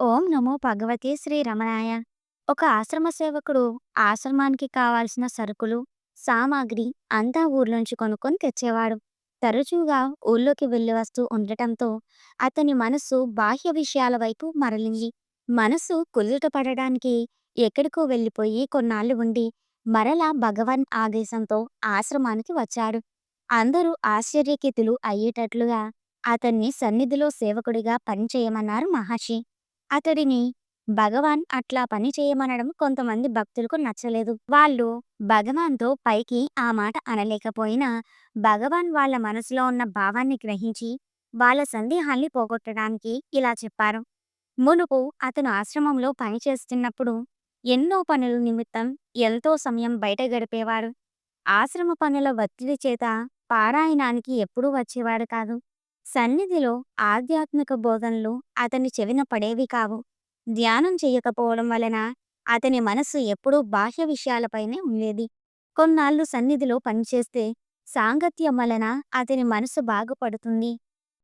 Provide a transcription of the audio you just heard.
ఓం నమో భగవతే శ్రీ రమణాయ. ఒక ఆశ్రమ సేవకుడు ఆశ్రమానికి కావాల్సిన సరుకులు, సామాగ్రి అంతా ఊర్లోంచి కొనుక్కొని తెచ్చేవాడు. తరచుగా ఊళ్ళోకి వెళ్ళి వస్తూ ఉండటంతో అతని మనస్సు బాహ్య విషయాల వైపు మరలింది. మనస్సు కుదుట పడడానికి ఎక్కడికో వెళ్ళిపోయి కొన్నాళ్ళు ఉండి మరలా భగవాన్ ఆదేశంతో ఆశ్రమానికి వచ్చాడు. అందరూ ఆశ్చర్యకితులు అయ్యేటట్లుగా అతన్ని సన్నిధిలో సేవకుడిగా పనిచేయమన్నారు మహర్షి. అతడిని భగవాన్ అట్లా పని చేయమనడం కొంతమంది భక్తులకు నచ్చలేదు. వాళ్ళు భగవాన్‌తో పైకి ఆ మాట అనలేకపోయినా, భగవాన్ వాళ్ళ మనసులో ఉన్న భావాన్ని గ్రహించి, వాళ్ళ సందేహాల్ని పోగొట్టడానికి ఇలా చెప్పారు. మునుపు అతను ఆశ్రమంలో పని చేస్తున్నప్పుడు ఎన్నో పనుల నిమిత్తం ఎంతో సమయం బయట గడిపేవాడు. ఆశ్రమ పనుల ఒత్తిడి చేత పారాయణానికి ఎప్పుడూ వచ్చేవాడు కాదు. సన్నిధిలో ఆధ్యాత్మిక బోధనలు అతని చెవిన పడేవి కావు. ధ్యానం చేయకపోవడం వలన అతని మనస్సు ఎప్పుడూ బాహ్య విషయాలపైనే ఉండేది. కొన్నాళ్ళు సన్నిధిలో పనిచేస్తే సాంగత్యం వలన అతని మనసు బాగుపడుతుంది.